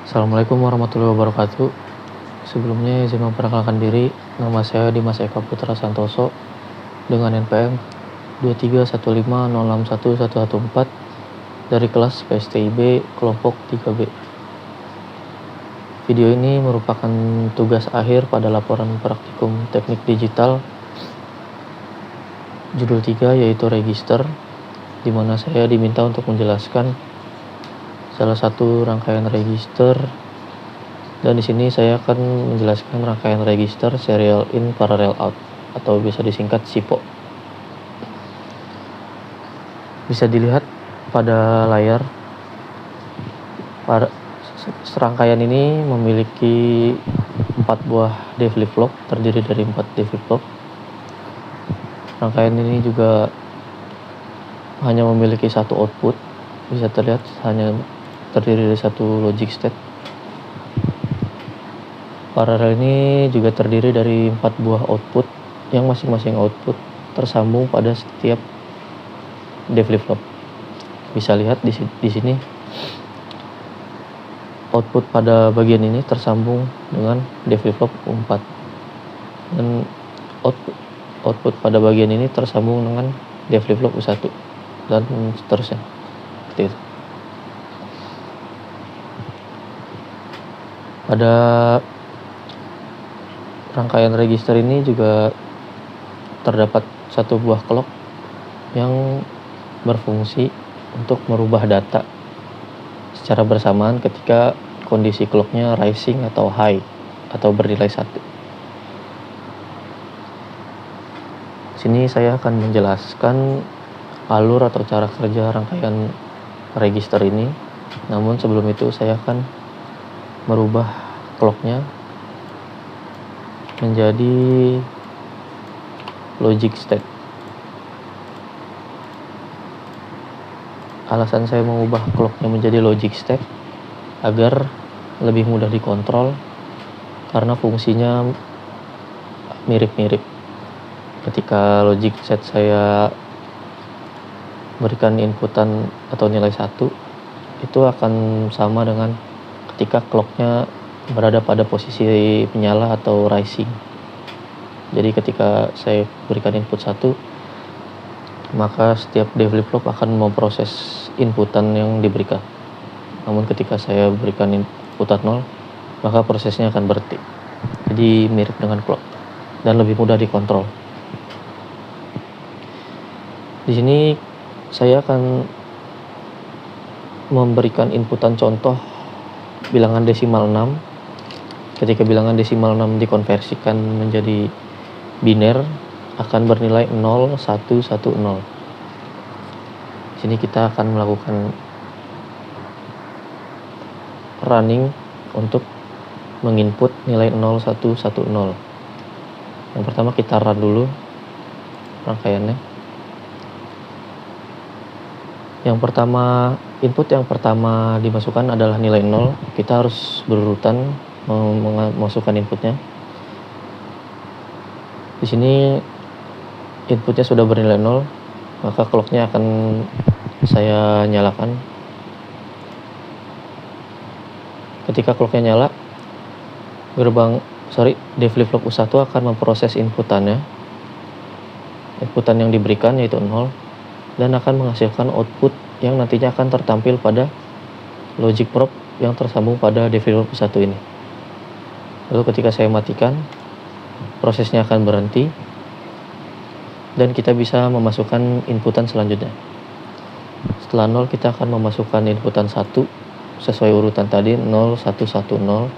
Assalamualaikum warahmatullahi wabarakatuh. Sebelumnya izin memperkenalkan diri, nama saya Dimas Eka Putra Santoso dengan NPM 2315061114 dari kelas PSTIB kelompok 3B. Video ini merupakan tugas akhir pada laporan praktikum teknik digital judul 3 yaitu register, di mana saya diminta untuk menjelaskan salah satu rangkaian register, dan di sini saya akan menjelaskan rangkaian register serial in parallel out atau bisa disingkat SIPO. Bisa dilihat pada layar, serangkaian ini memiliki 4 buah D flip-flop, terdiri dari 4 D flip-flop. Rangkaian ini juga hanya memiliki satu output, bisa terlihat hanya terdiri dari satu logic state. Paralel ini juga terdiri dari 4 buah output, yang masing-masing output tersambung pada setiap D flip-flop. Bisa lihat di sini output pada bagian ini tersambung dengan D flip-flop U4, dan output pada bagian ini tersambung dengan D flip-flop U1, dan seterusnya. Seperti itu. Pada rangkaian register ini juga terdapat satu buah clock yang berfungsi untuk merubah data secara bersamaan ketika kondisi clocknya rising atau high atau bernilai 1. Sini saya akan menjelaskan alur atau cara kerja rangkaian register ini. Namun sebelum itu saya akan merubah clocknya menjadi logic state. Alasan saya mengubah clocknya menjadi logic state agar lebih mudah dikontrol, karena fungsinya mirip-mirip. Ketika logic set saya berikan inputan atau nilai 1, itu akan sama dengan ketika clocknya berada pada posisi menyala atau rising. Jadi ketika saya berikan input 1, maka setiap D flip-flop akan memproses inputan yang diberikan. Namun ketika saya berikan inputan 0, maka prosesnya akan berhenti. Jadi mirip dengan clock dan lebih mudah dikontrol. Di sini saya akan memberikan inputan contoh bilangan desimal 6. Ketika bilangan desimal 6 dikonversikan menjadi biner, akan bernilai 0, 1, 1, 0. Di sini kita akan melakukan running untuk menginput nilai 0, 1, 1, 0. Yang pertama kita run dulu rangkaiannya. Input yang pertama dimasukkan adalah nilai 0. Kita harus berurutan memasukkan inputnya. Di sini inputnya sudah bernilai 0, maka clocknya akan saya nyalakan. Ketika clocknya nyala, D flip-flop U1 akan memproses inputannya. Inputan yang diberikan yaitu 0, dan akan menghasilkan output yang nantinya akan tertampil pada logic probe yang tersambung pada D flip-flop U1 ini. Lalu ketika saya matikan, prosesnya akan berhenti dan kita bisa memasukkan inputan selanjutnya. Setelah 0, kita akan memasukkan inputan 1 sesuai urutan tadi, 0, 1, 1, 0.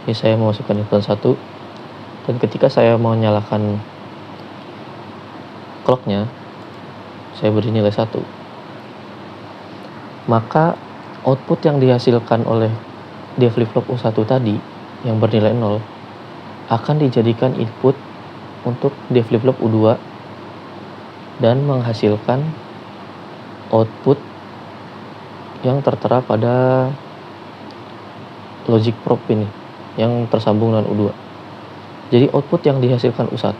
Ini saya memasukkan inputan 1, dan ketika saya mau nyalakan clocknya, saya beri nilai 1, maka output yang dihasilkan oleh D flip-flop U1 tadi yang bernilai 0 akan dijadikan input untuk D flip-flop U2 dan menghasilkan output yang tertera pada logic probe ini yang tersambung dengan U2. Jadi output yang dihasilkan U1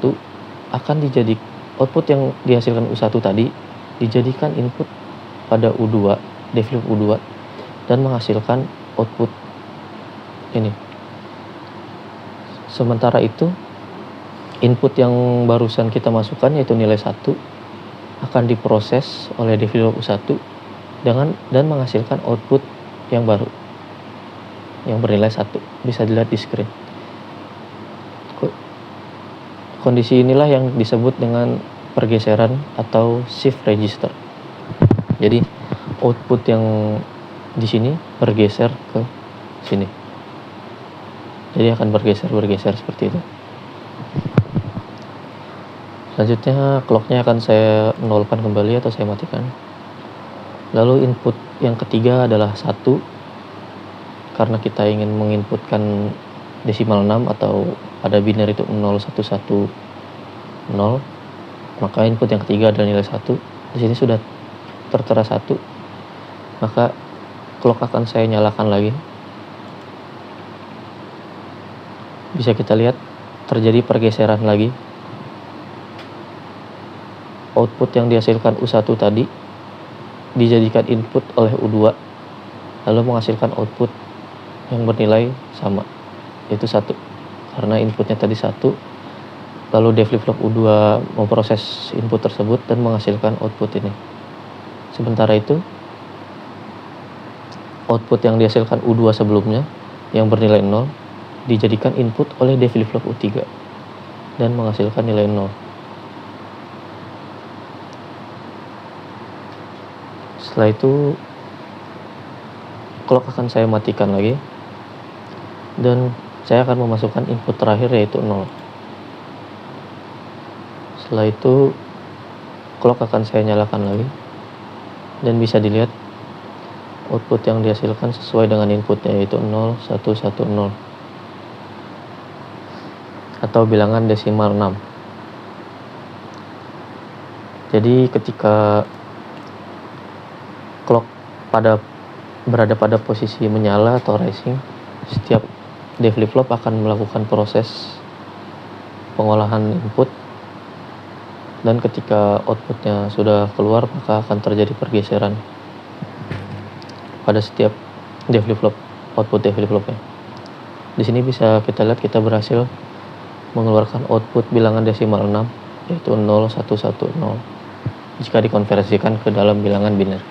output yang dihasilkan U1 tadi dijadikan input pada U2, D flip U2, dan menghasilkan output ini. Sementara itu input yang barusan kita masukkan yaitu nilai 1 akan diproses oleh develop U1 dan menghasilkan output yang baru yang bernilai 1. Bisa dilihat di screen. Kondisi inilah yang disebut dengan pergeseran atau shift register. Jadi output yang di sini bergeser ke sini. Jadi akan bergeser seperti itu. Selanjutnya clocknya akan saya nolkan kembali atau saya matikan. Lalu input yang ketiga adalah 1. Karena kita ingin menginputkan desimal 6 atau pada biner itu 0110, maka input yang ketiga adalah nilai 1. Di sini sudah tertera 1, maka clock akan saya nyalakan lagi. Bisa kita lihat terjadi pergeseran lagi. Output yang dihasilkan U1 tadi dijadikan input oleh U2, lalu menghasilkan output yang bernilai sama, yaitu 1. Karena inputnya tadi 1, lalu D flip-flop U2 memproses input tersebut dan menghasilkan output ini. Sementara itu, output yang dihasilkan U2 sebelumnya yang bernilai 0 dijadikan input oleh D flip-flop U3 dan menghasilkan nilai 0. Setelah itu clock akan saya matikan lagi dan saya akan memasukkan input terakhir yaitu 0. Setelah itu clock akan saya nyalakan lagi dan bisa dilihat output yang dihasilkan sesuai dengan inputnya yaitu 0110 atau bilangan desimal 6. Jadi ketika clock berada pada posisi menyala atau rising, setiap D flip-flop akan melakukan proses pengolahan input, dan ketika outputnya sudah keluar maka akan terjadi pergeseran pada setiap D flip-flop, output D flip-flopnya. Di sini bisa kita lihat kita berhasil mengeluarkan output bilangan desimal 6 yaitu 0110 jika dikonversikan ke dalam bilangan biner.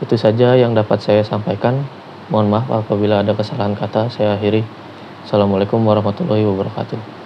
Itu saja yang dapat saya sampaikan. Mohon maaf apabila ada kesalahan kata. Saya akhiri. Assalamualaikum warahmatullahi wabarakatuh.